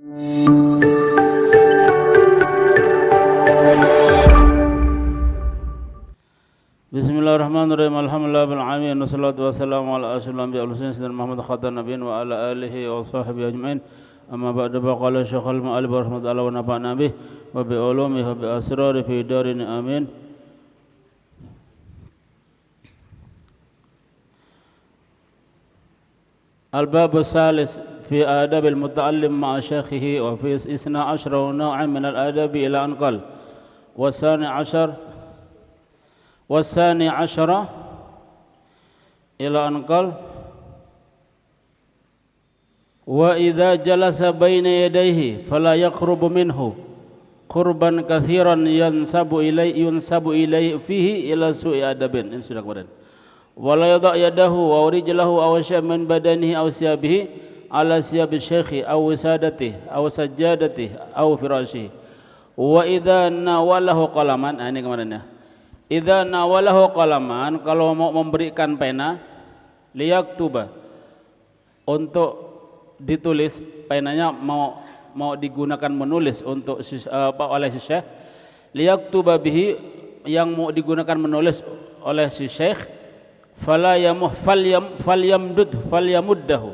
Bismillahirrahmanirrahim. Alhamdulillahil alamin wassalatu wassalamu ala asyrofil anbiya'i wal mursalin sayyidina Muhammad khatamun nabiyyin wa ala alihi wa sahbihi ajmain. Amma ba'du, faqala Syekhul Mu'allif rahimahullah wa nafa'na bih wa bi ulumihi wa bi asrarihi fi darin amin. Al-bab as-salis fi adab al-muta'allim ma'a shaykhihi wa fi 12 naw'an min al-adab ila an qala والثاني عشر إلى أن قال وإذا جلس بين يديه فلا يقرب منه قربا كثيرا ينسب إليه فيه إلى سوء أدب. Ini sudah kemarin. ولا يضع يده أو رجله أو شيء من بدنه أو ثيابه على ثياب الشيخ أو وسادته أو سجادته أو فراشه. وإذا ناوله قلما. Ini kemarin ya. Idza nawalahu qalaman, kalau mau memberikan pena, liyaktuba, untuk ditulis, penanya mau digunakan menulis untuk oleh si syekh, liyaktuba bihi, yang mau digunakan menulis oleh si syekh, falyamuddahu,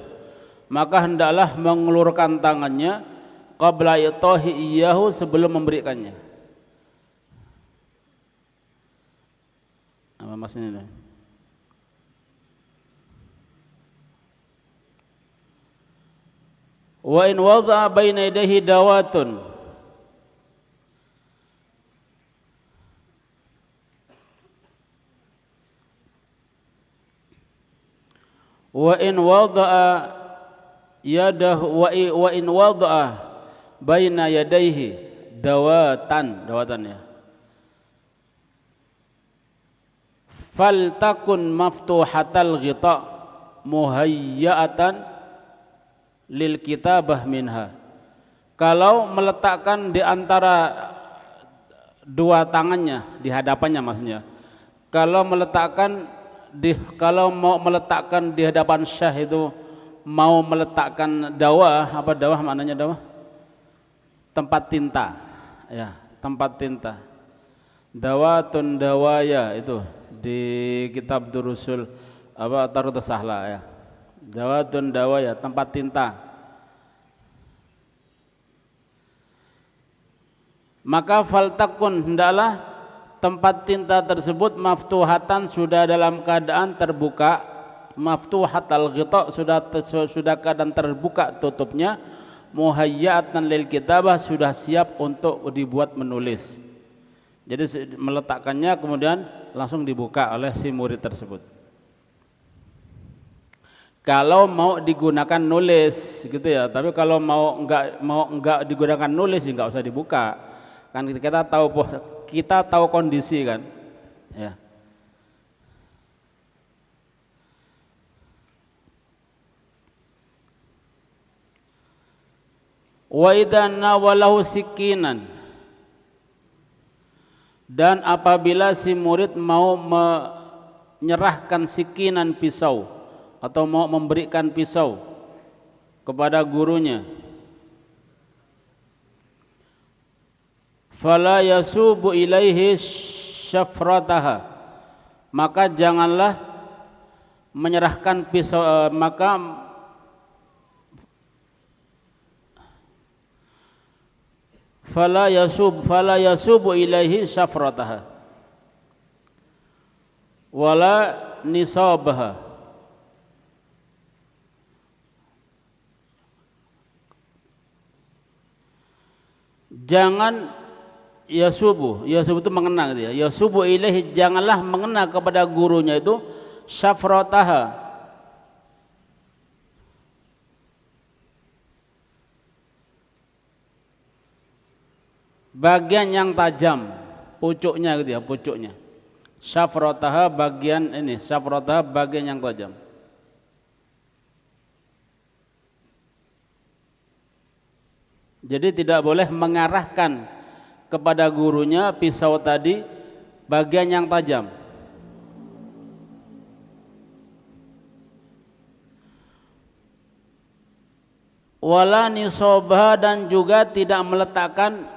maka hendaklah mengulurkan tangannya qabla itahi iyyahu, sebelum memberikannya. Apa maksudnya? Wa in wada'a baina yadayhi dawatun, wa in wada'a yadahu wa in wada'a baina yadayhi dawatan ya, faltakun maftuhatal ghita muhayyatan lil kitabah minha. Kalau meletakkan di antara dua tangannya, di hadapannya maksudnya, kalau mau meletakkan di hadapan syekh itu, mau meletakkan dawah, apa dawah maknanya dawah? Tempat tinta ya, tempat tinta. Dawatun dawaya itu di kitab Durusul Tarud Sahla ya. Dawatun dawaya, tempat tinta. Maka faltakun, hendaklah tempat tinta tersebut maftuhatan, sudah dalam keadaan terbuka, maftuhatal ghita, sudah keadaan terbuka tutupnya, muhayyatan lil kitabah, sudah siap untuk dibuat menulis. Jadi meletakkannya kemudian langsung dibuka oleh si murid tersebut. Kalau mau digunakan nulis gitu ya, tapi kalau mau enggak digunakan nulis, enggak usah dibuka. Kan kita tahu kondisi kan. Ya. Wa idza nawalahu sikinan, dan apabila si murid mau menyerahkan sikinan, pisau, atau mau memberikan pisau kepada gurunya, fala yasubu ilaihi syafrataha, maka janganlah menyerahkan pisau, fala yasubu ilaihi syafrataha wala nisabaha, jangan yasubu itu mengena gitu ya. Yasubu ilaihi, janganlah mengena kepada gurunya itu syafrataha, bagian yang tajam, pucuknya gitu ya, pucuknya. Syafrataha, bagian ini, syafrataha bagian yang tajam. Jadi tidak boleh mengarahkan kepada gurunya pisau tadi bagian yang tajam. wala nisobah, dan juga tidak meletakkan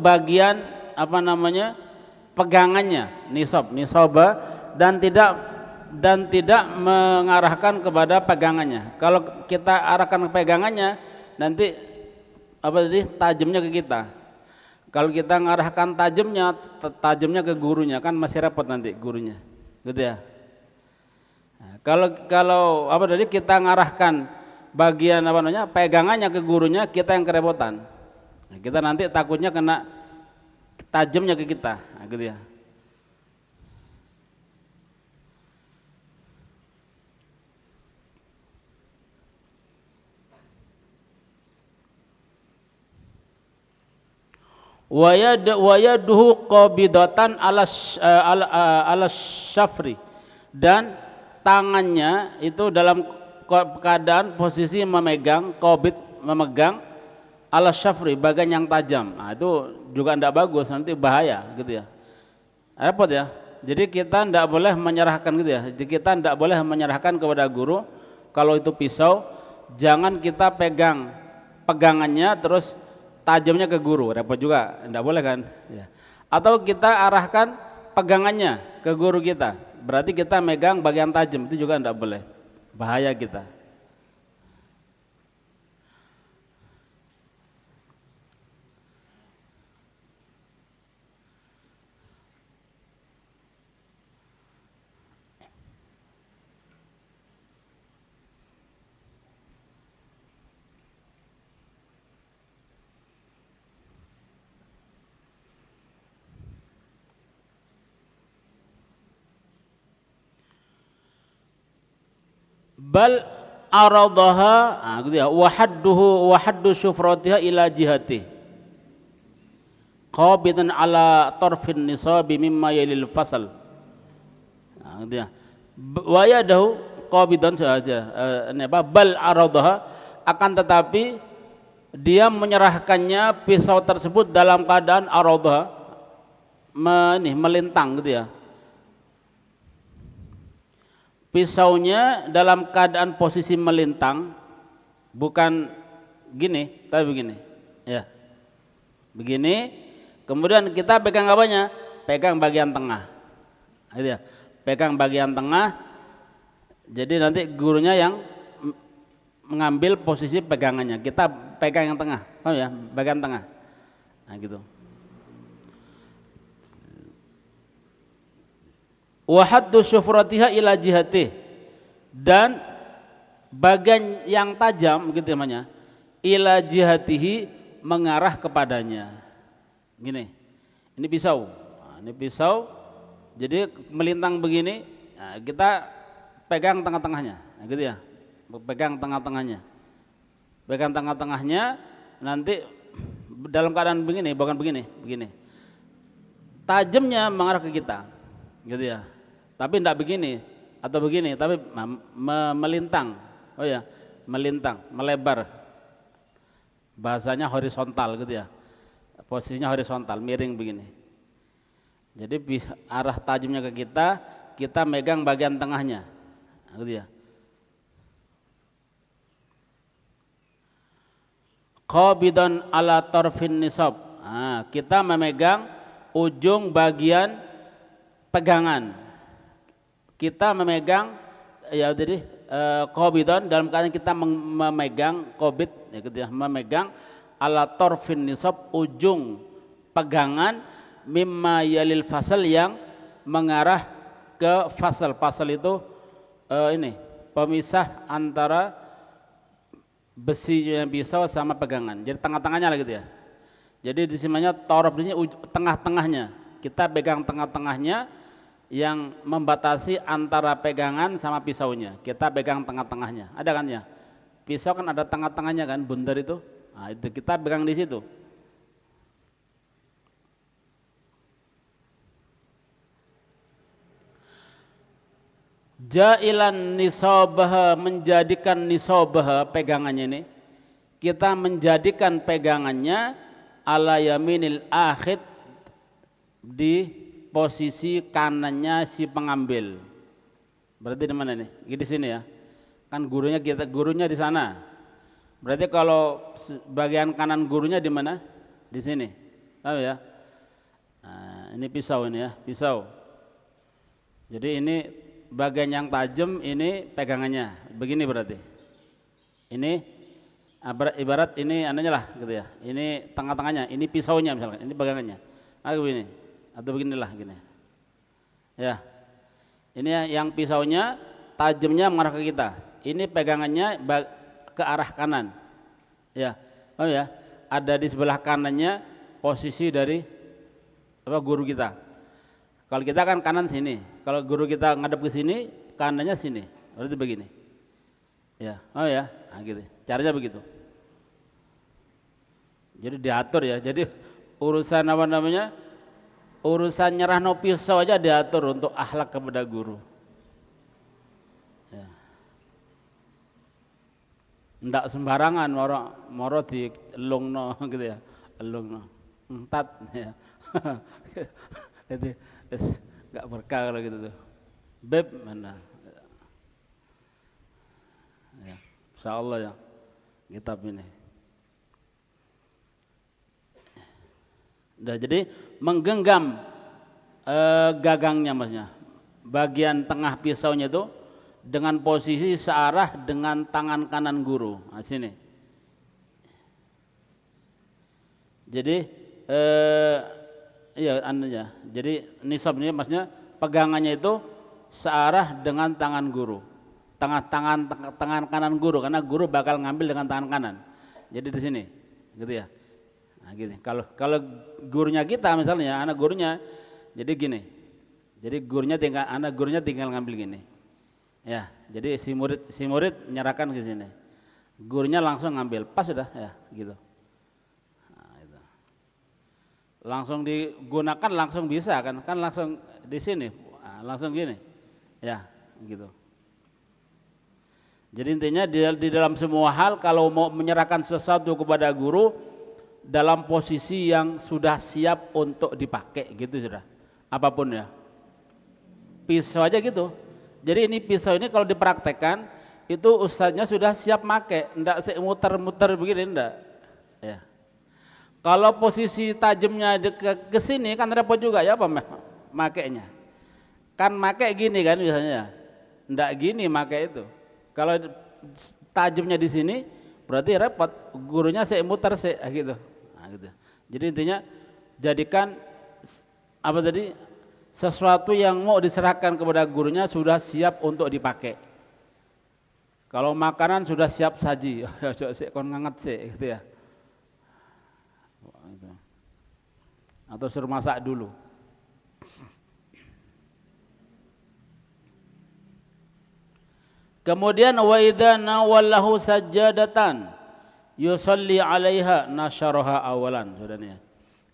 bagian pegangannya, nisobah, dan tidak mengarahkan kepada pegangannya. Kalau kita arahkan ke pegangannya, nanti tajamnya ke kita. Kalau kita mengarahkan tajamnya ke gurunya, kan masih repot nanti gurunya, gitu ya. Nah, kalau kita mengarahkan bagian pegangannya ke gurunya, kita yang kerepotan. Nah, kita nanti takutnya kena tajamnya ke kita, nah, gitu ya. Wayaduhu qabidatan ala syafri, dan tangannya itu dalam keadaan posisi memegang, qabid memegang, ala syafri bagian yang tajam. Nah, itu juga tidak bagus, nanti bahaya, gitu ya. Repot ya. Jadi kita tidak boleh menyerahkan, gitu ya. Jadi kita tidak boleh menyerahkan kepada guru. Kalau itu pisau, jangan kita pegangannya terus tajamnya ke guru, repot juga, tidak boleh kan ya. Atau kita arahkan pegangannya ke guru kita, berarti kita megang bagian tajam, itu juga tidak boleh, bahaya kita. Bal aradaha, gitu ya, wahaddu syufratiha ila jihati qabidan ala tarfin nisabi mimma yalil fasal, gitu ya. Wa yadahu qabidan saja, bal aradaha, akan tetapi dia menyerahkannya pisau tersebut dalam keadaan aradaha, melintang, gitu ya. Pisaunya dalam keadaan posisi melintang, bukan gini, tapi begini, ya, begini. Kemudian kita pegang apanya? Pegang bagian tengah, gitu ya. Pegang bagian tengah. Jadi nanti gurunya yang mengambil posisi pegangannya, kita pegang yang tengah, oh ya, bagian tengah, nah gitu. Wahaddu syufratiha ila jihati, dan bagian yang tajam, gitu namanya, ila jihatihi, mengarah kepadanya. Gini, ini pisau, nah, ini pisau, jadi melintang begini, nah, kita pegang tengah-tengahnya, nah, gitu ya, pegang tengah-tengahnya, nanti dalam keadaan begini, bukan begini, tajamnya mengarah ke kita, gitu ya. Tapi tidak begini atau begini, tapi melintang, oh ya, melintang, melebar, bahasanya horizontal, gitu ya, posisinya horizontal, miring begini. Jadi arah tajamnya ke kita, kita megang bagian tengahnya, gitu ya. Qabidan ala tarfin nisab, nah, kita memegang ujung bagian pegangan. Kita memegang, ya, jadi qabidan dalam keadaan kita memegang qabid, ya, gitu ya, memegang ala tarfin nisab, ujung pegangan, mimma yalil fasal, yang mengarah ke fasal. Fasal itu pemisah antara besinya pisau sama pegangan. Jadi tengah-tengahnya lah, gitu ya. Jadi disininya taraf, ini tengah-tengahnya. Kita pegang tengah-tengahnya yang membatasi antara pegangan sama pisaunya. Kita pegang tengah-tengahnya. Ada kan ya? Pisau kan ada tengah-tengahnya kan, bundar itu. Nah, itu kita pegang di situ. Ja'ilan nisabah, menjadikan nisabah, pegangannya ini, kita menjadikan pegangannya ala yaminil akhid, di posisi kanannya si pengambil. Berarti di mana nih? Di sini ya. Kan gurunya di sana. Berarti kalau bagian kanan gurunya di mana? Di sini. Tahu ya? Nah, ini pisau ini ya, pisau. Jadi ini bagian yang tajam, ini pegangannya. Begini berarti. Ini ibarat ini anunya lah gitu ya. Ini tengah-tengahnya, ini pisaunya misalkan, ini pegangannya. Begini. Atau beginilah gini. Ya. Ini yang pisaunya tajamnya mengarah ke kita. Ini pegangannya ke arah kanan. Ya. Oh ya, ada di sebelah kanannya posisi dari guru kita. Kalau kita kan kanan sini. Kalau guru kita ngadep ke sini, kanannya sini. Berarti begini. Ya. Oh ya, nah, gitu. Caranya begitu. Jadi diatur ya. Jadi urusan apa namanya? Urusan nyerah no pisau aja diatur untuk akhlak kepada guru. Ya. Ndak sembarangan moro di elungno gitu ya. Elungno. Entat ya. Itu enggak berkah kalau gitu tuh. Beb mana? Ya. Insyaallah ya. Kitab ini. Nah, jadi menggenggam gagangnya maksudnya, bagian tengah pisaunya itu dengan posisi searah dengan tangan kanan guru. Nah, sini. Jadi iya anunya. Jadi nisabnya maksudnya pegangannya itu searah dengan tangan guru. Tangan kanan guru, karena guru bakal ngambil dengan tangan kanan. Jadi di sini, gitu ya. Nah, gini. Kalau gurunya kita misalnya, anak gurunya, jadi gini. Jadi anak gurunya tinggal ngambil gini. Ya, jadi si murid menyerahkan ke sini. Gurunya langsung ngambil, pas sudah ya, gitu. Nah, itu. Langsung digunakan langsung bisa kan langsung di sini, langsung gini. Ya, gitu. Jadi intinya di dalam semua hal kalau mau menyerahkan sesuatu kepada guru dalam posisi yang sudah siap untuk dipakai gitu sudah, apapun ya. Pisau aja gitu. Jadi ini pisau ini kalau dipraktekkan itu ustadznya sudah siap make, enggak muter-muter begini enggak. Ya. Kalau posisi tajamnya ke sini kan repot juga ya apa makainya. Kan make gini kan biasanya. Enggak gini make itu. Kalau tajamnya di sini berarti repot, gurunya muter gitu. Nah, gitu. Jadi intinya jadikan apa tadi sesuatu yang mau diserahkan kepada gurunya sudah siap untuk dipakai. Kalau makanan sudah siap saji, kon nganget gitu ya. Atau suruh masak dulu. Kemudian wa idza nawallahu sajadatan yusalli 'alaiha nasyaraha awalan. Saudara.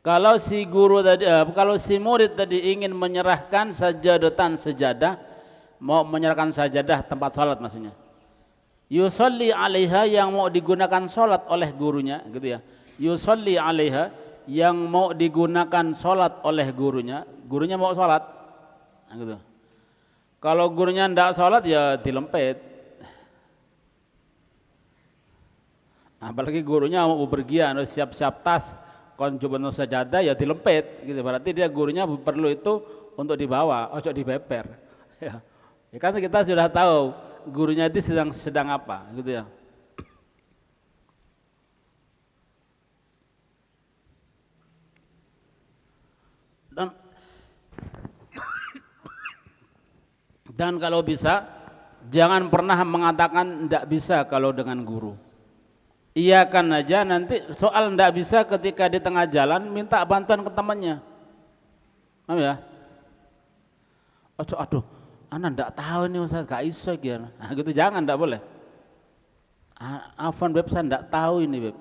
Kalau si guru tadi kalau si murid tadi ingin menyerahkan sajadatan sejadah, mau menyerahkan sajadah tempat salat maksudnya. Yusalli 'alaiha yang mau digunakan salat oleh gurunya gitu ya. Yusalli 'alaiha yang mau digunakan salat oleh gurunya mau salat. Nah, gitu. Kalau gurunya ndak sholat ya dilempet. Apalagi gurunya mau bepergian, siap-siap tas, kon coba sajadah ya dilempet gitu. Berarti dia gurunya perlu itu untuk dibawa, ojo dibeper. Ya. Ya kan kita sudah tahu gurunya itu sedang apa gitu ya. Dan kalau bisa jangan pernah mengatakan tidak bisa kalau dengan guru. Iya kan aja nanti soal tidak bisa ketika di tengah jalan minta bantuan ke temannya. Paham ya? Aduh, anak tidak tahu ini Ustaz, gak iso gitu. Nah, gitu jangan, tidak boleh. Afwan beb, saya tidak tahu ini beb.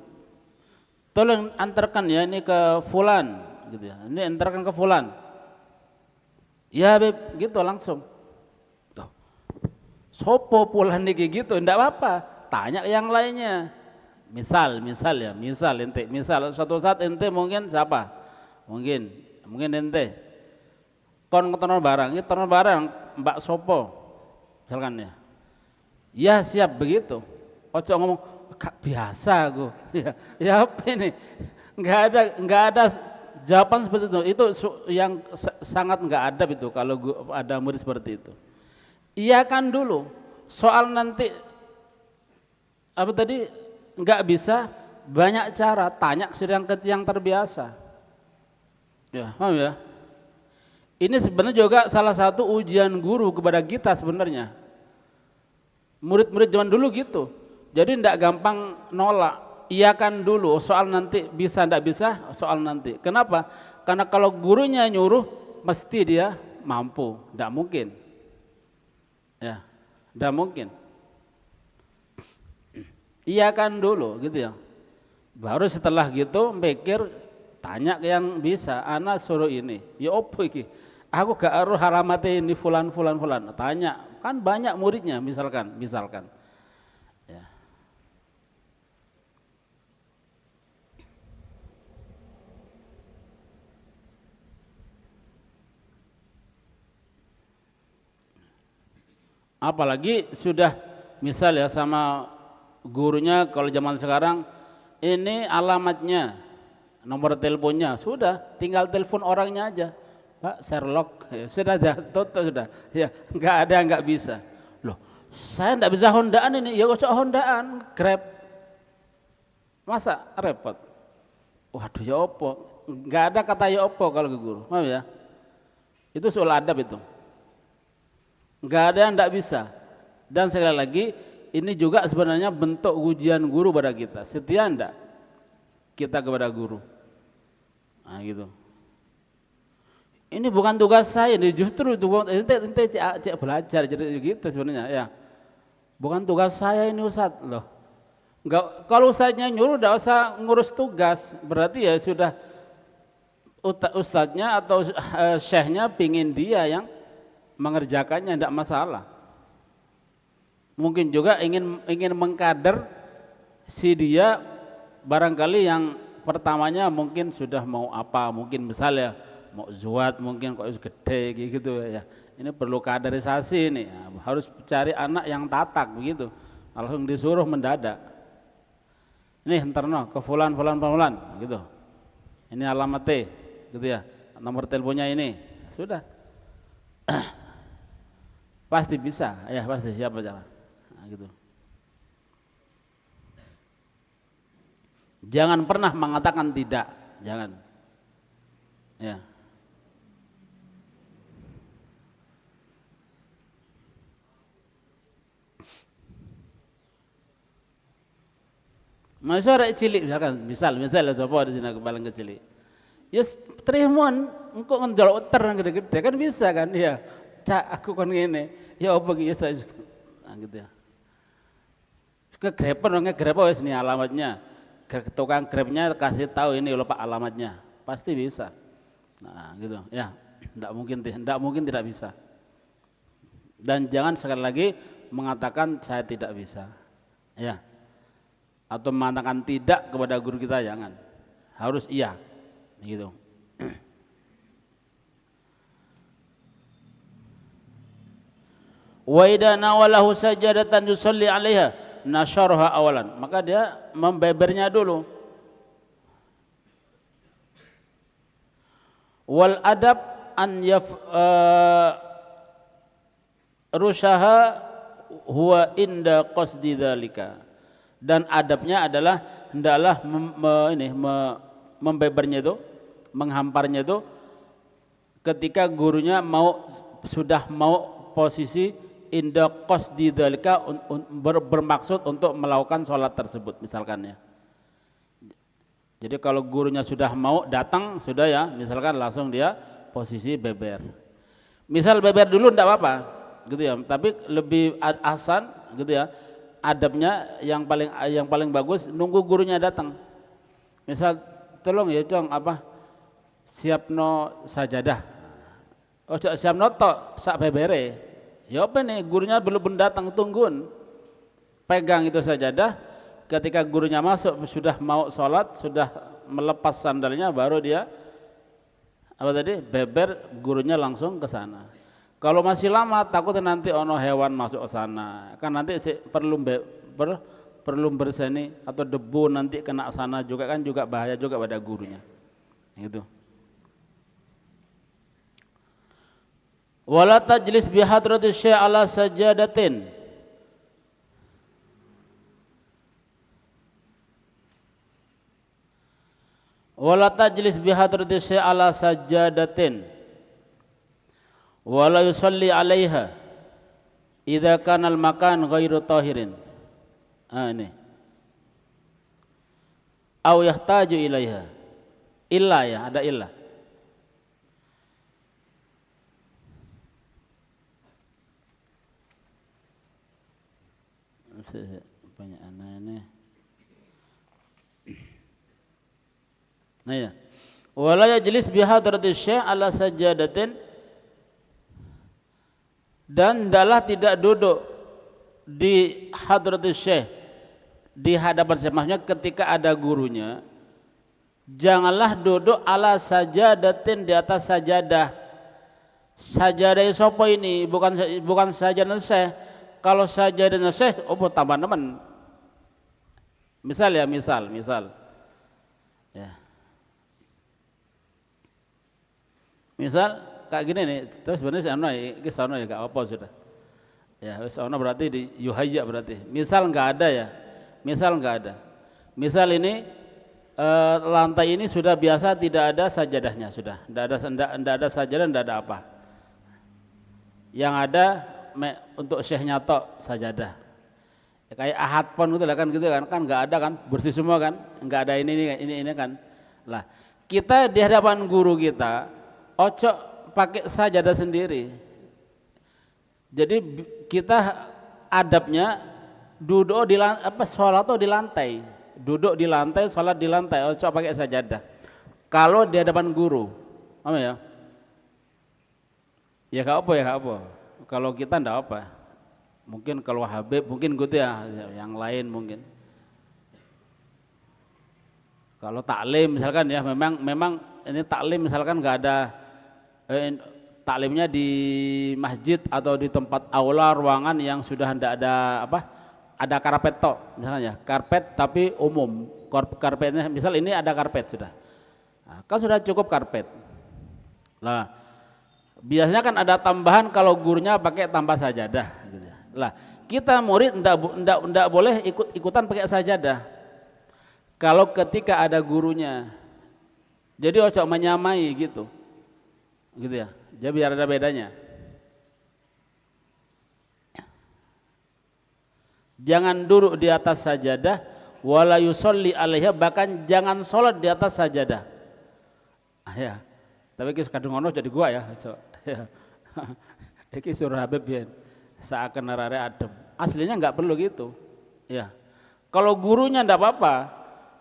Tolong antarkan ya ini ke fulan gitu ya. Ini antarkan ke fulan. Ya beb, gitu langsung. Sopo pulang niki gitu, enggak apa-apa, tanya yang lainnya. Misal ente, suatu saat ente mungkin siapa? Mungkin ente. Kon ketenon barang, Mbak Sopo, misalkan ya. Ya siap begitu. Ojo ngomong gak biasa aku. Ya apa ini? Nggak ada jawaban seperti itu. Itu yang sangat nggak adab itu kalau ada murid seperti itu. Iya kan dulu. Soal nanti apa tadi nggak bisa, banyak cara, tanya yang terbiasa. Ya, paham ya? Ini sebenarnya juga salah satu ujian guru kepada kita sebenarnya. Murid-murid zaman dulu gitu. Jadi tidak gampang nolak. Iya kan dulu, soal nanti bisa tidak bisa, soal nanti. Kenapa? Karena kalau gurunya nyuruh, mesti dia mampu. Tidak mungkin. Ya, tidak mungkin. Iya kan dulu, gitu ya. Baru setelah gitu mikir, tanya ke yang bisa. Ana suruh ini. Ya opo iki? Aku gak aruh alamatnya ini fulan. Tanya, kan banyak muridnya misalkan. Ya. Apalagi sudah misal ya sama gurunya kalau zaman sekarang ini alamatnya, nomor teleponnya, sudah tinggal telepon orangnya aja. Pak Sherlock, ya, sudah tutup sudah. Ya, nggak ada yang nggak bisa. Loh, saya nggak bisa Hondaan ini, ya kok Hondaan, Grab. Masa repot? Waduh ya opo, nggak ada kata ya opo kalau ke guru, paham ya? Itu soal adab itu. Nggak ada yang nggak bisa. Dan sekali lagi, ini juga sebenarnya bentuk ujian guru pada kita. Setia enggak kita kepada guru? Nah gitu. Ini bukan tugas saya, ini justru ente cek belajar jadi gitu sebenarnya ya. Bukan tugas saya ini Ustadz loh. Enggak, kalau ustadznya nyuruh enggak usah ngurus tugas, berarti ya sudah ustadznya atau syekhnya pingin dia yang mengerjakannya, enggak masalah. Mungkin juga ingin mengkader si dia barangkali yang pertamanya mungkin sudah mau apa, mungkin misalnya mau zuat mungkin kok gede gitu ya. Ini perlu kaderisasi nih, harus cari anak yang tatak begitu. Langsung disuruh mendadak. Ini entarno ke fulan gitu. Ini alamat T gitu ya. Nomor teleponnya ini. Sudah. Pasti bisa. Ya pasti siapa jalan. Nah, gitu. Jangan pernah mengatakan tidak, jangan. Ya. Masa arek cilik misalkan, misal sapa di sini paling kecil. Yes, trihmon engko ngenjol uter nang gede-gede kan bisa kan ya. Cak aku kon ngene. Ya apa ki ya saya. Nah, gitu ya. Kegrepen ngegrep wis ini alamatnya. Tukang grabnya kasih tahu ini lho Pak alamatnya. Pasti bisa. Nah, gitu. Ya, enggak mungkin tidak bisa. Dan jangan sekali lagi mengatakan saya tidak bisa. Ya. Atau mengatakan tidak kepada guru kita, jangan, harus iya gitu. Wa idza nawalahu sajadatan yusalli 'alaiha nasyaraha awalan, maka dia membebernya dulu. Wal adab an rushaha huwa inda qasdi dzalika. Dan adabnya adalah hendaklah membebernya itu, menghamparnya itu ketika gurunya sudah mau posisi inda qasdi dzalika, bermaksud untuk melakukan sholat tersebut misalkan ya. Jadi kalau gurunya sudah mau datang sudah ya, misalkan langsung dia posisi beber. Misal beber dulu enggak apa-apa gitu ya, tapi lebih ahsan gitu ya. Adabnya yang paling bagus nunggu gurunya datang. Misal tolong ya Cong siapno sajadah. Ojo siapno tok sak bebere. Ya apa nih gurunya belum datang, tungguin. Pegang itu sajadah, ketika gurunya masuk sudah mau sholat, sudah melepas sandalnya baru dia beber, gurunya langsung ke sana. Kalau masih lama takutnya nanti ono hewan masuk ke sana. Kan nanti perlu berseni atau debu nanti kena sana juga kan juga bahaya juga pada gurunya. Gitu. Wala tajlis bi hadratis syekh ala sajadatin. Wala tajlis bi hadratis syekh ala sajadatin. Wala yusalli 'alaiha idza kana al-makan ghairu tahirin. Ini. Au yahtaju ilaiha. Illa ya, ada illa. Banyak anak ini. Nah ya. Wala yajlis bi hadratis syekh ala sajadatin, dan hendaklah tidak duduk di hadratis syekh, di hadapan syekh, maksudnya ketika ada gurunya janganlah duduk ala sajadatin, di atas sajadah. Sajadah sopo ini bukan sajadah syekh. Kalau sajadah syekh tambah teman. Misal ya, misal ya. Misal kayak gini nih, terus sebenarnya sana ya gak apa sudah. Ya, sana berarti di yuhayya berarti. Misal enggak ada ya. Misal ini lantai ini sudah biasa tidak ada sajadahnya sudah. Enggak ada sajadah, enggak ada apa. Yang ada untuk syekhnya tok sajadah. Ya, kayak ahad pon gitu lah kan gitu kan enggak ada kan, bersih semua kan. Enggak ada ini kan. Lah, kita di hadapan guru kita ojo pakai sajadah sendiri. Jadi kita adabnya duduk di sholat tuh di lantai. Duduk di lantai, sholat di lantai, ojo pakai sajadah. Kalau di hadapan guru, apa ya? Ya gak apa. Kalau kita ndak apa. Mungkin kalau Habib mungkin gitu ya, yang lain mungkin. Kalau taklim misalkan ya, memang ini taklim misalkan nggak ada taklimnya di masjid atau di tempat aula ruangan yang sudah tidak ada ada karpet tok misalnya ya, karpet tapi umum, karpetnya misal ini ada karpet sudah, nah, kan sudah cukup karpet. Lah biasanya kan ada tambahan kalau gurunya pakai tambah sajadah gitu. Lah kita murid ndak boleh ikutan pakai sajadah kalau ketika ada gurunya, jadi ojo menyamai gitu ya, jadi biar ada bedanya. Jangan duduk di atas sajadah, wala yusolli alaiha, bahkan jangan sholat di atas sajadah. Ya, tapi kita kadung ngono jadi gua ya, ya. Iki surah Habib ya, seakan narare adem. Aslinya nggak perlu gitu, ya. Kalau gurunya ndak apa-apa,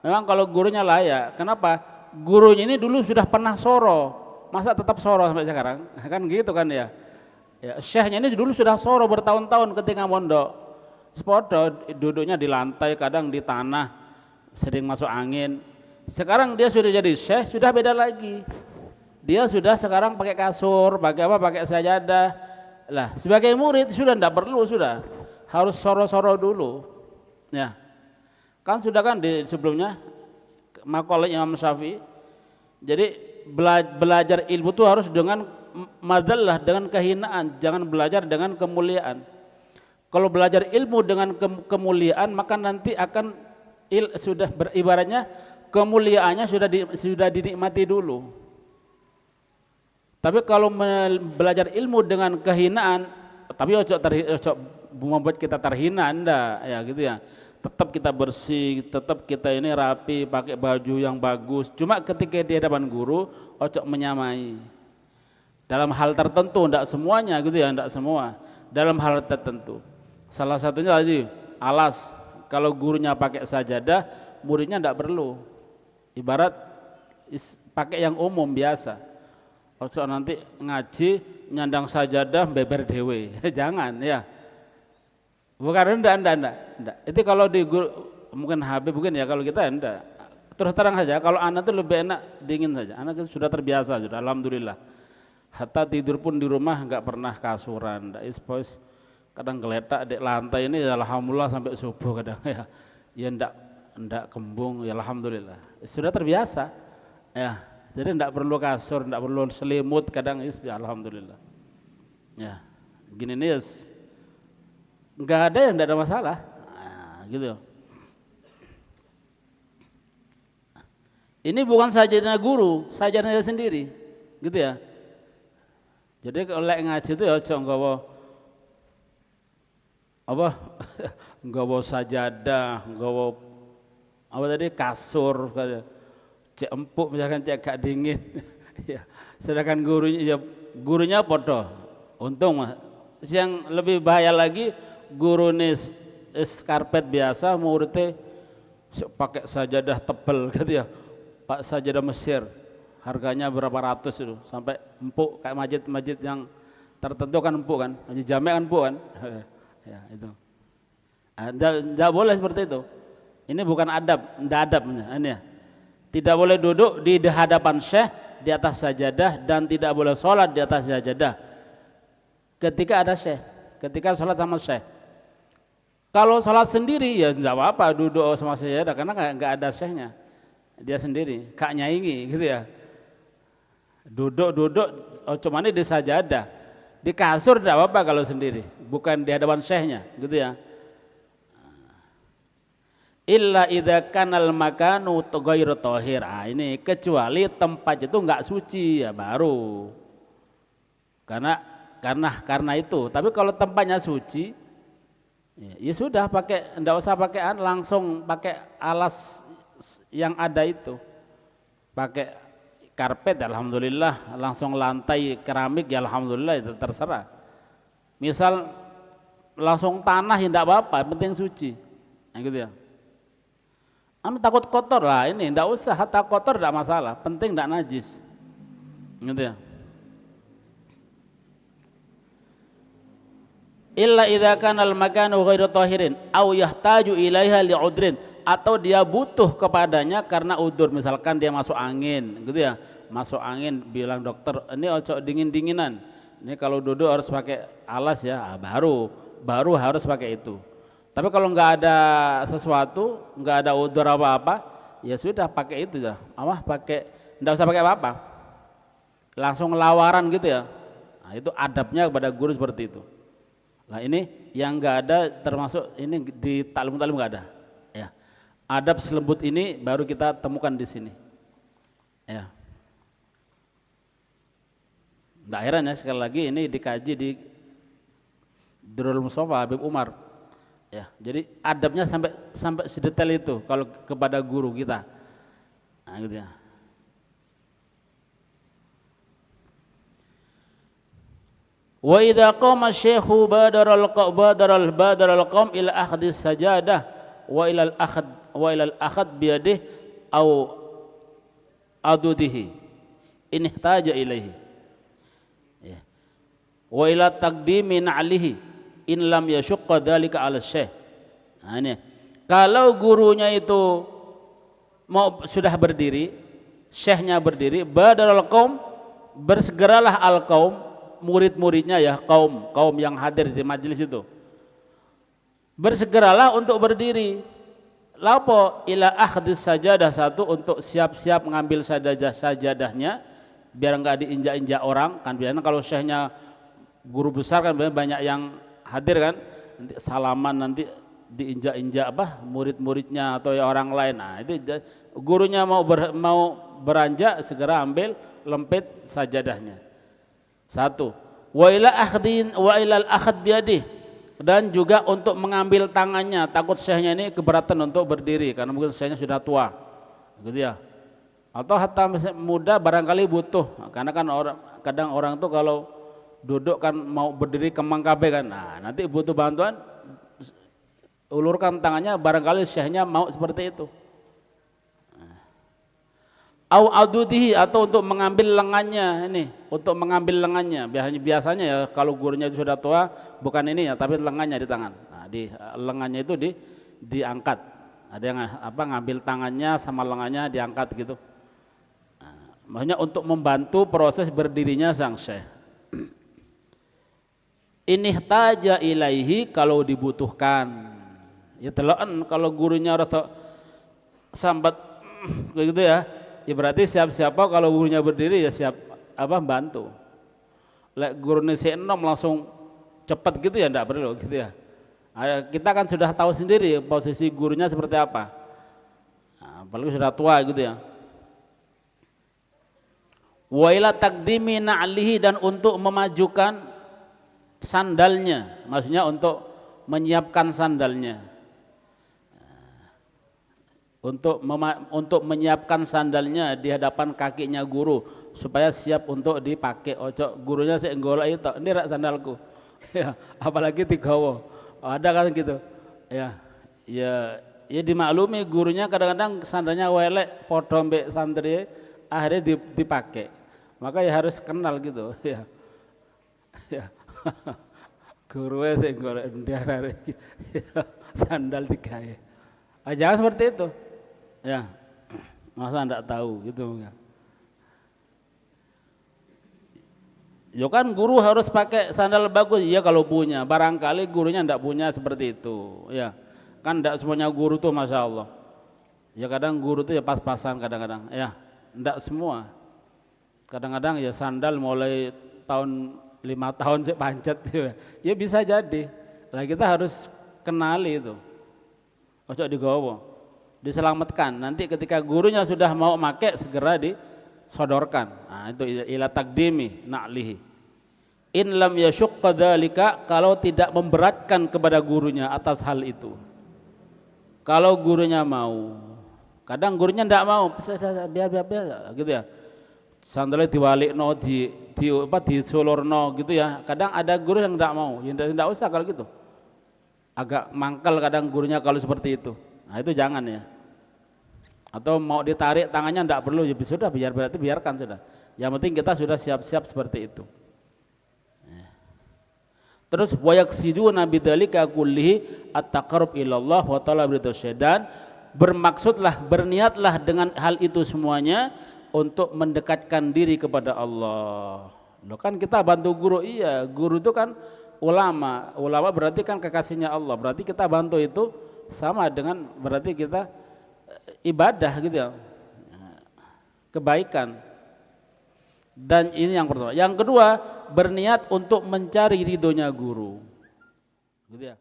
memang kalau gurunya layak. Kenapa? Gurunya ini dulu sudah pernah soro. Masa tetap soro sampai sekarang? Kan gitu kan ya. Ya, syekhnya ini dulu sudah soro bertahun-tahun ketika mondok. Sepodo duduknya di lantai, kadang di tanah, sering masuk angin. Sekarang dia sudah jadi syekh, sudah beda lagi. Dia sudah sekarang pakai kasur, pakai sajadah. Lah, sebagai murid sudah enggak perlu, sudah. Harus soro-soro dulu. Ya. Kan sudah kan di sebelumnya maqalah Imam Syafi'i. Jadi belajar ilmu itu harus dengan madallah, dengan kehinaan, jangan belajar dengan kemuliaan. Kalau belajar ilmu dengan kemuliaan, maka nanti akan sudah beribaratnya kemuliaannya sudah dinikmati dulu. Tapi kalau belajar ilmu dengan kehinaan, tapi ojo membuat kita terhina, enggak ya gitu ya. Tetap kita bersih, tetap kita ini rapi, pakai baju yang bagus. Cuma ketika di hadapan guru, ojo menyamai. Dalam hal tertentu, enggak semuanya gitu ya, enggak semua. Dalam hal tertentu. Salah satunya tadi alas. Kalau gurunya pakai sajadah, muridnya enggak perlu. Ibarat pakai yang umum biasa. Ojo nanti ngaji nyandang sajadah beber dewe. Jangan ya. Bukan enggak. Itu kalau di guru, mungkin Habib mungkin ya, kalau kita enggak. Terus terang saja, kalau anak itu lebih enak dingin saja. Anak itu sudah terbiasa sudah, alhamdulillah. Hatta tidur pun di rumah nggak pernah kasuran, ndak ispos. Kadang geletak di lantai ini ya alhamdulillah sampai subuh kadang ya. Ya ndak kembung ya alhamdulillah. Sudah terbiasa. Ya. Jadi ndak perlu kasur, ndak perlu selimut kadang ya alhamdulillah. Ya. Gini nih nggak ada yang ndak ada masalah. Nah, gitu. Ini bukan sajadahnya guru, sajadahnya sendiri. Gitu ya. Jadi kalau ngaji itu ya jangan nggawa apa nggawa sajadah, nggawa apa tadi kasur, cek empuk misalkan cek gak dingin. Ya, sedangkan gurunya podo. Untung yang lebih bahaya lagi guru nis karpet biasa muridnya pakai sajadah tebel gitu ya. Pak sajadah Mesir. Harganya berapa ratus itu sampai empuk kayak masjid yang tertentu kan empuk kan, masjid Jami' kan empuk kan. Ya itu. Tidak boleh seperti itu. Ini bukan adab, tidak adabnya. Ini ya. Tidak boleh duduk di hadapan syekh di atas sajadah dan tidak boleh sholat di atas sajadah. Ketika ada syekh, ketika sholat sama syekh. Kalau sholat sendiri ya tidak apa-apa duduk sama sajadah karena nggak ada syekhnya. Dia sendiri, kak nyaingi gitu ya. Duduk cuma ini di sajadah, di kasur tidak apa-apa kalau sendiri, bukan di hadapan syekhnya, gitu ya. Illa idza kanal makanu ghairu thahir. Ini kecuali tempat itu enggak suci ya baru. Karena itu. Tapi kalau tempatnya suci, ya sudah pakai, enggak usah pakai langsung pakai alas yang ada itu, pakai karpet alhamdulillah, langsung lantai keramik ya alhamdulillah, itu terserah. Misal langsung tanah ya enggak apa-apa, penting suci. Nah, gitu ya. Takut kotor lah ini, enggak usah, hatta kotor enggak masalah, penting enggak najis. Gitu ya. Illa idza kana al-makanu ghairu tahirin aw yahtaju ilaiha li'udrin, atau dia butuh kepadanya karena udur, misalkan dia masuk angin gitu ya, masuk angin bilang dokter ini ojo dingin-dinginan, ini kalau duduk harus pakai alas ya, baru harus pakai itu. Tapi kalau nggak ada sesuatu, nggak ada udur apa-apa, ya sudah pakai itu ya, pakai, nggak usah pakai apa-apa, langsung lawaran gitu ya. Nah, itu adabnya kepada guru seperti itu. Nah ini yang nggak ada termasuk ini di taklim nggak ada. Ya. Adab selembut ini baru kita temukan di sini. Ya. Nggak heran ya, sekali lagi ini dikaji di Durrul Mustafa Habib Umar. Ya, jadi adabnya sampai sedetail itu kalau kepada guru kita. Nah, gitu ya. Wa idza qama syekhu badaral qaum ila akhdis sajadah wa ila al akhad biyadihi au adudihi in ihtaja ilaihi, ya. Wa ila taqdimi na'lihi in lam yashqa dzalika 'ala syekh. Nah, ini kalau gurunya itu sudah berdiri, syekhnya berdiri, badaral qaum, bersegeralah al qaum, murid-muridnya ya, kaum yang hadir di majelis itu, bersegeralah untuk berdiri. Lapo ila akhdis sajadah, satu untuk siap-siap mengambil sajadahnya biar enggak diinjak-injak orang kan. Biasanya kalau syekhnya guru besar kan banyak yang hadir kan, nanti salaman nanti diinjak-injak murid-muridnya atau ya orang lain. Nah itu gurunya mau beranjak, segera ambil lempit sajadahnya. Satu, wa ilal akhad biadih, dan juga untuk mengambil tangannya, takut syekhnya ini keberatan untuk berdiri karena mungkin syekhnya sudah tua gitu ya, atau hatta muda barangkali butuh, karena kan kadang orang tuh kalau duduk kan mau berdiri kemang kabeh kan, nah nanti butuh bantuan, ulurkan tangannya, barangkali syekhnya mau seperti itu. Au adudihi, atau untuk mengambil lengannya, ini untuk mengambil lengannya. Biasanya ya kalau gurunya sudah tua bukan ini ya, tapi lengannya di tangan. Nah, di lengannya itu diangkat. Ada yang ngambil tangannya sama lengannya diangkat gitu. Nah, Maksudnya untuk membantu proses berdirinya sang syekh. Inihtaja ilaihi kalau dibutuhkan. Ya teloan kalau gurunya rada sambat kayak gitu ya. Ya berarti siapa kalau gurunya berdiri ya siap bantu. Lek gurune si enom langsung cepat gitu ya enggak perlu gitu ya. Kita kan sudah tahu sendiri posisi gurunya seperti apa. Nah, apalagi sudah tua gitu ya. Wa ila taqdimi na'lihi dan untuk memajukan sandalnya, maksudnya untuk menyiapkan sandalnya. Untuk menyiapkan sandalnya di hadapan kakinya guru supaya siap untuk dipakai. Ojo gurunya sik golek itu, ini rak sandalku. Ya, apalagi digawa. Ada kan gitu. Ya dimaklumi gurunya kadang-kadang sandalnya welek padha mbek santri akhirnya dipakai. Maka ya harus kenal gitu, ya. Ya. Gurunya sik golek ndiarare sandal digawe. Jangan seperti itu. Ya, masa enggak tahu gitu ya. Yo kan guru harus pakai sandal bagus, ya kalau punya. Barangkali gurunya enggak punya seperti itu, ya. Kan enggak semuanya guru tuh masya Allah. Ya kadang guru tuh ya pas-pasan kadang-kadang, ya. Enggak semua. Kadang-kadang ya sandal mulai tahun 5 tahun sih pancet, ya bisa jadi. Nah kita harus kenali itu. Ojo digawa, diselamatkan. Nanti ketika gurunya sudah mau make segera disodorkan. Nah itu ila taqdimi na'lihi. In lam yasyukka dzalika, kalau tidak memberatkan kepada gurunya atas hal itu. Kalau gurunya mau, kadang gurunya enggak mau, biar gitu ya. Sandalnya diwalikno disulurno gitu ya. Kadang ada guru yang enggak mau, ya enggak usah kalau gitu. Agak mangkal kadang gurunya kalau seperti itu. Nah itu jangan ya. Atau mau ditarik tangannya enggak perlu, ya sudah berarti biarkan sudah. Yang penting kita sudah siap-siap seperti itu. Terus wayaksidu nabidzalika kullihi at-taqarrub ilallah wa talab ridwasyaidan, bermaksudlah berniatlah dengan hal itu semuanya untuk mendekatkan diri kepada Allah. Loh kan kita bantu guru, iya, guru itu kan ulama berarti kan kekasihnya Allah, berarti kita bantu itu sama dengan berarti kita ibadah gitu ya, kebaikan. Dan ini yang pertama. Yang kedua, berniat untuk mencari ridhonya guru gitu ya.